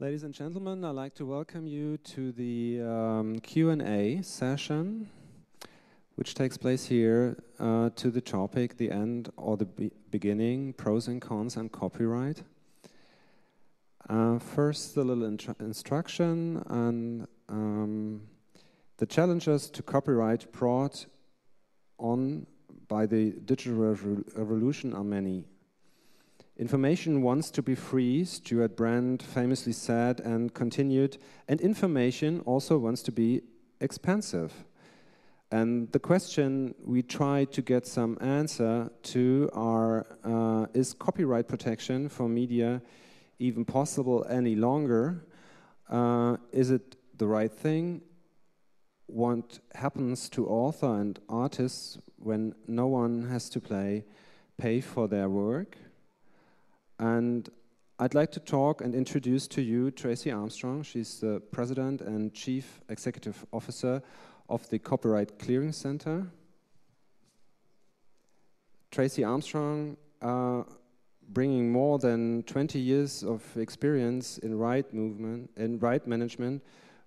Ladies and gentlemen, I'd like to welcome you to the Q&A session, which takes place here to the topic, the end or the beginning, pros and cons and copyright. First, a little instruction and the challenges to copyright brought on by the digital revolution are many. Information wants to be free, Stuart Brand famously said and continued, and information also wants to be expensive. And the question we try to get some answer to are, is copyright protection for media even possible any longer? Is it the right thing? What happens to author and artists when no one has to pay for their work? And I'd like to talk and introduce to you Tracy Armstrong. She's the President and Chief Executive Officer of the Copyright Clearing Center. Tracy Armstrong, bringing more than 20 years of experience in right management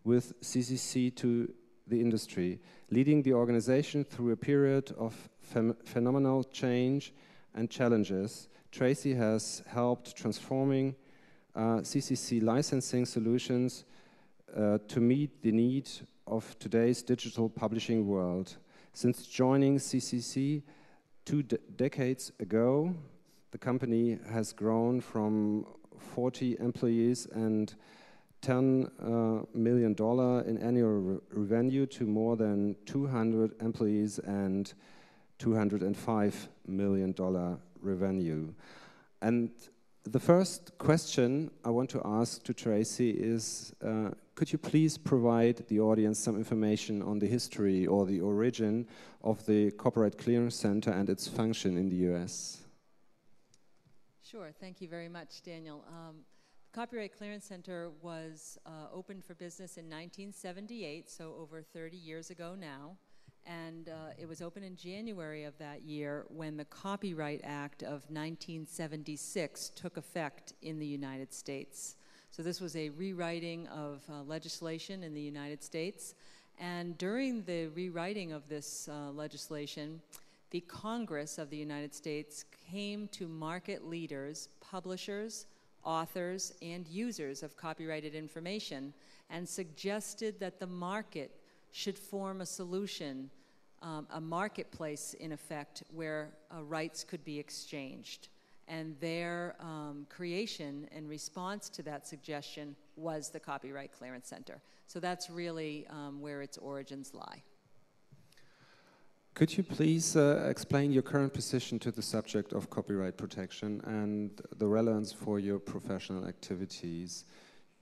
with CCC to the industry, leading the organization through a period of phenomenal change and challenges. Tracy has helped transforming CCC licensing solutions to meet the need of today's digital publishing world. Since joining CCC 2 decades ago, the company has grown from 40 employees and $10 million in annual revenue to more than 200 employees and $205 million revenue. And the first question I want to ask to Tracy is, could you please provide the audience some information on the history or the origin of the Copyright Clearance Center and its function in the US? Sure, thank you very much, Daniel. The Copyright Clearance Center was opened for business in 1978, so over 30 years ago now. And it was opened in January of that year when the Copyright Act of 1976 took effect in the United States. So this was a rewriting of legislation in the United States. And during the rewriting of this legislation, the Congress of the United States came to market leaders, publishers, authors, and users of copyrighted information and suggested that the market should form a solution, a marketplace in effect, where rights could be exchanged. And their creation and response to that suggestion was the Copyright Clearance Center. So that's really where its origins lie. Could you please explain your current position to the subject of copyright protection and the relevance for your professional activities?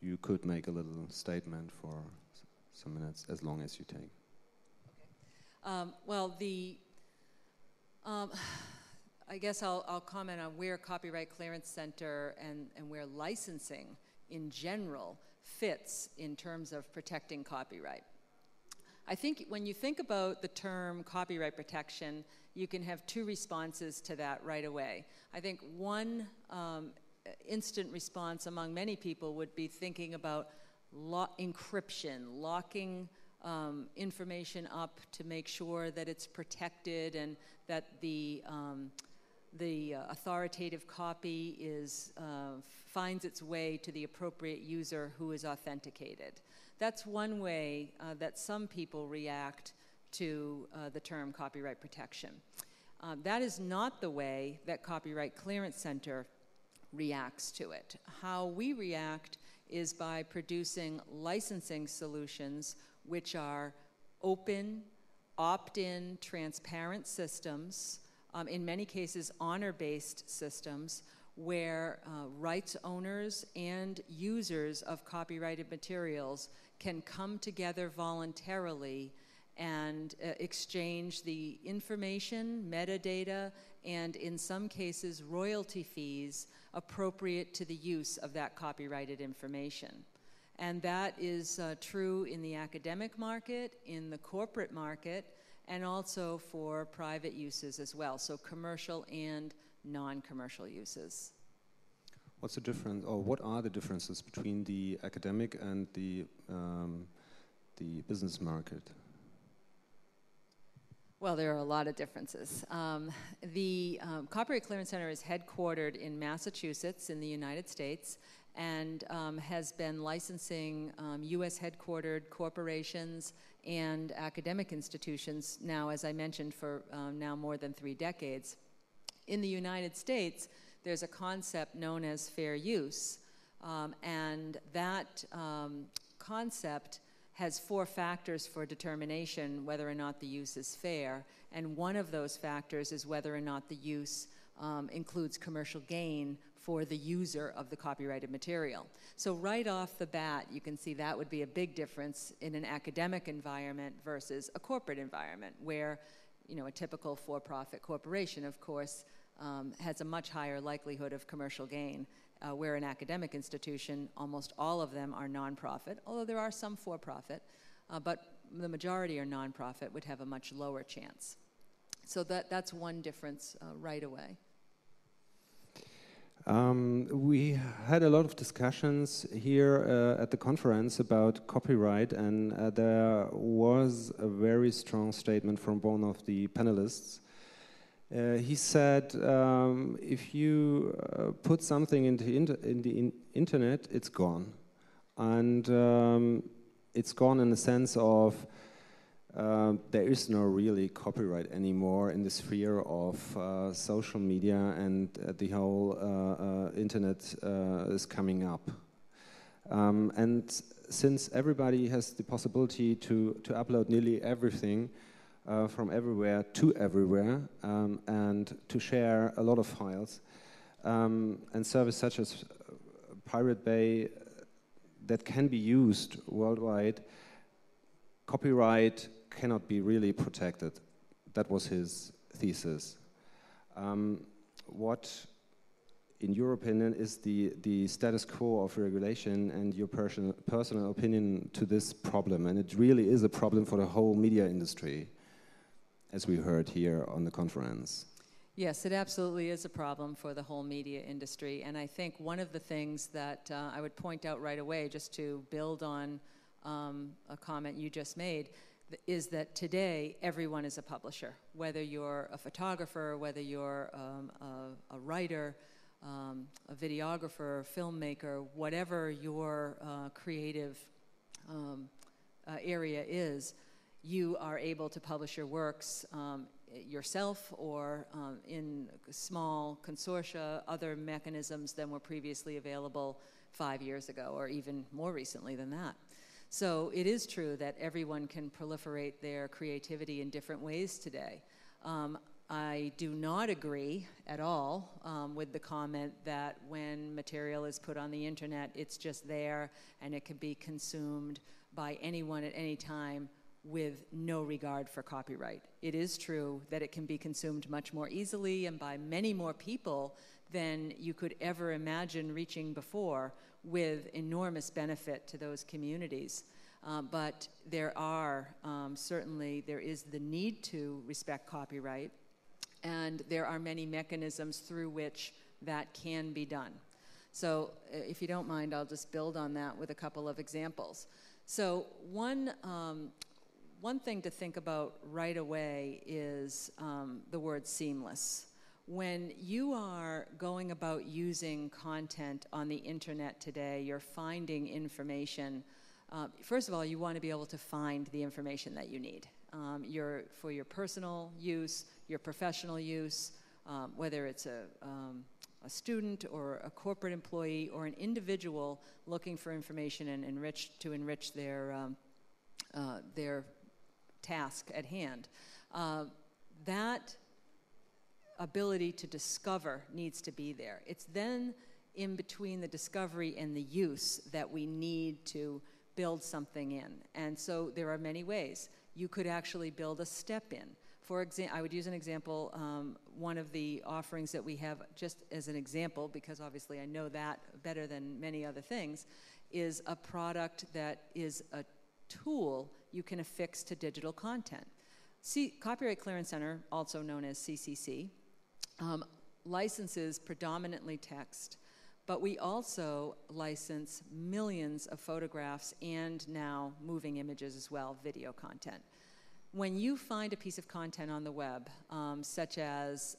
You could make a little statement for some minutes, as long as you take. Okay. Well, I guess I'll comment on where Copyright Clearance Center and where licensing in general fits in terms of protecting copyright. I think when you think about the term copyright protection, you can have two responses to that right away. I think one instant response among many people would be thinking about encryption, locking information up to make sure that it's protected and that the authoritative copy finds its way to the appropriate user who is authenticated. That's one way that some people react to the term copyright protection. That is not the way that Copyright Clearance Center reacts to it. How we react is by producing licensing solutions which are open, opt-in, transparent systems, in many cases honor-based systems, where rights owners and users of copyrighted materials can come together voluntarily and exchange the information, metadata, and in some cases royalty fees appropriate to the use of that copyrighted information. And that is true in the academic market, in the corporate market, and also for private uses as well, so commercial and non-commercial uses. What's the difference, or what are the differences between the academic and the business market? Well, there are a lot of differences. The Copyright Clearance Center is headquartered in Massachusetts in the United States, and has been licensing US headquartered corporations and academic institutions now, as I mentioned, for now more than 3 decades. In the United States, there's a concept known as fair use, and that concept has 4 factors for determination whether or not the use is fair, and one of those factors is whether or not the use includes commercial gain for the user of the copyrighted material. So right off the bat, you can see that would be a big difference in an academic environment versus a corporate environment, where, you know, a typical for-profit corporation, of course, has a much higher likelihood of commercial gain, where an academic institution, almost all of them are nonprofit, although there are some for-profit, but the majority are nonprofit, would have a much lower chance. So that's one difference right away. We had a lot of discussions here at the conference about copyright, and there was a very strong statement from one of the panelists. He said, if you put something in the internet, it's gone. And it's gone in the sense of there is no really copyright anymore in the sphere of social media, and the whole internet is coming up. And since everybody has the possibility to upload nearly everything from everywhere to everywhere, and to share a lot of files, and services such as Pirate Bay that can be used worldwide, copyright cannot be really protected. That was his thesis. What, in your opinion, is the status quo of regulation, and your personal opinion to this problem? And it really is a problem for the whole media industry, as we heard here on the conference. Yes, it absolutely is a problem for the whole media industry, and I think one of the things that I would point out right away, just to build on a comment you just made, is that today everyone is a publisher. Whether you're a photographer, whether you're a writer, a videographer, filmmaker, whatever your creative area is, you are able to publish your works yourself, or in small consortia, other mechanisms than were previously available 5 years ago, or even more recently than that. So it is true that everyone can proliferate their creativity in different ways today. I do not agree at all with the comment that when material is put on the internet, it's just there and it can be consumed by anyone at any time with no regard for copyright. It is true that it can be consumed much more easily and by many more people than you could ever imagine reaching before, with enormous benefit to those communities. But there are, certainly, there is the need to respect copyright, and there are many mechanisms through which that can be done. So if you don't mind, I'll just build on that with a couple of examples. So one thing to think about right away is the word seamless. When you are going about using content on the internet today, you're finding information. First of all, you want to be able to find the information that you need. For your personal use, your professional use, whether it's a student or a corporate employee or an individual looking for information and to enrich their task at hand. That ability to discover needs to be there. It's then in between the discovery and the use that we need to build something in. And so there are many ways. You could actually build a step in. For example, I would use an example, one of the offerings that we have, just as an example, because obviously I know that better than many other things, is a product that is a tool you can affix to digital content. Copyright Clearance Center, also known as CCC, licenses predominantly text, But we also license millions of photographs and now moving images as well, video content. When you find a piece of content on the web, such as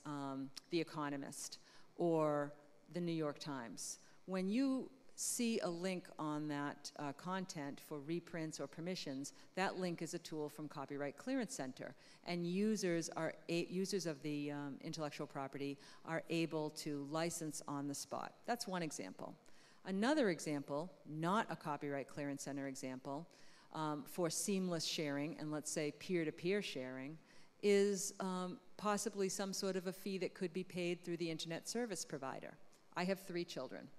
The Economist or The New York Times, when you see a link on that content for reprints or permissions, that link is a tool from Copyright Clearance Center, and users of the intellectual property are able to license on the spot. That's one example. Another example, not a Copyright Clearance Center example, for seamless sharing and let's say peer-to-peer sharing is possibly some sort of a fee that could be paid through the internet service provider. I have 3 children.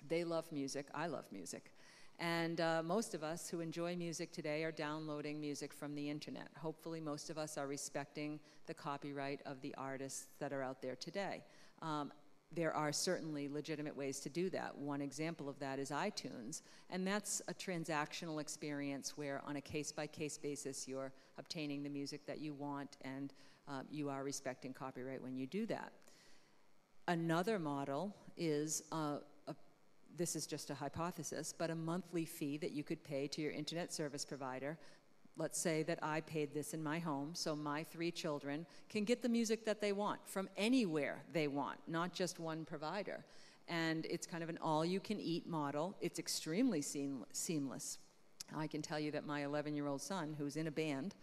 They love music, I love music. And most of us who enjoy music today are downloading music from the internet. Hopefully most of us are respecting the copyright of the artists that are out there today. There are certainly legitimate ways to do that. One example of that is iTunes, and that's a transactional experience where on a case-by-case basis you're obtaining the music that you want and you are respecting copyright when you do that. Another model is this is just a hypothesis, but a monthly fee that you could pay to your internet service provider. Let's say that I paid this in my home, so my 3 children can get the music that they want from anywhere they want, not just one provider. And it's kind of an all-you-can-eat model. It's extremely seamless. I can tell you that my 11-year-old son, who's in a band,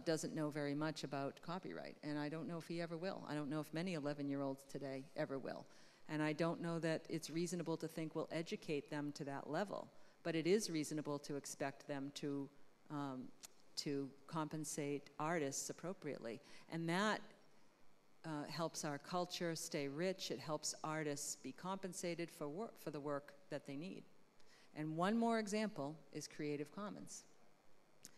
doesn't know very much about copyright, and I don't know if he ever will. I don't know if many 11-year-olds today ever will. And I don't know that it's reasonable to think we'll educate them to that level, but it is reasonable to expect them to compensate artists appropriately. And that helps our culture stay rich. It helps artists be compensated for the work that they need. And one more example is Creative Commons.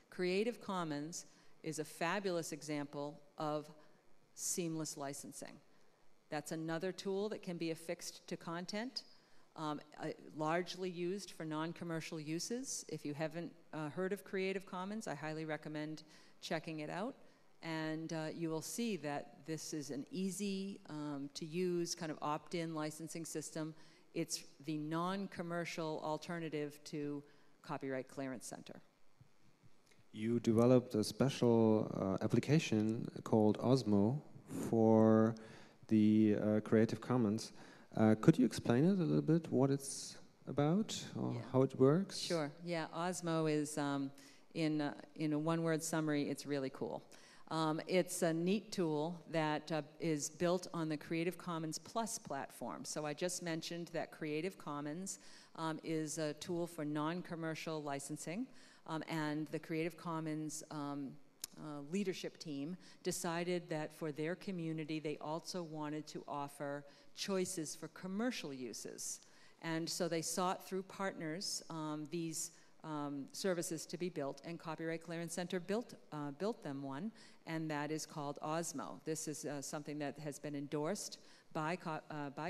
Creative Commons is a fabulous example of seamless licensing. That's another tool that can be affixed to content, largely used for non-commercial uses. If you haven't heard of Creative Commons, I highly recommend checking it out. And you will see that this is an easy to use kind of opt-in licensing system. It's the non-commercial alternative to Copyright Clearance Center. You developed a special application called Osmo for the Creative Commons. Could you explain it a little bit, what it's about, or how it works? Sure, yeah, Osmo is, in a one-word summary, it's really cool. It's a neat tool that is built on the Creative Commons Plus platform. So I just mentioned that Creative Commons is a tool for non-commercial licensing, and the Creative Commons leadership team decided that for their community they also wanted to offer choices for commercial uses. And so they sought through partners these services to be built, and Copyright Clearance Center built them one, and that is called Osmo. This is something that has been endorsed by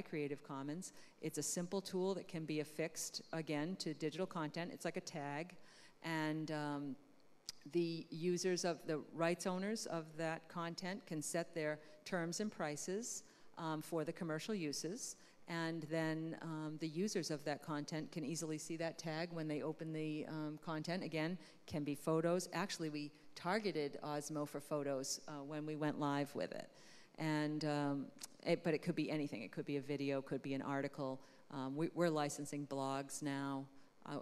Creative Commons. It's a simple tool that can be affixed, again, to digital content. It's like a tag, and the users of the rights owners of that content can set their terms and prices for the commercial uses, and then the users of that content can easily see that tag when they open the content. Again, can be photos. Actually, we targeted Osmo for photos when we went live with it. And but it could be anything. It could be a video, could be an article. We're licensing blogs now.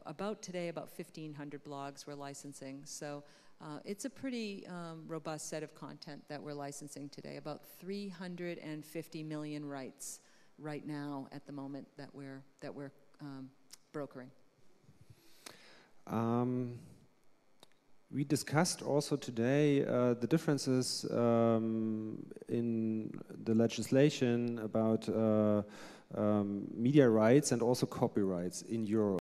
About 1,500 blogs we're licensing. So it's a pretty robust set of content that we're licensing today. About 350 million rights right now at the moment that we're brokering. We discussed also today the differences in the legislation about media rights and also copyrights in Europe.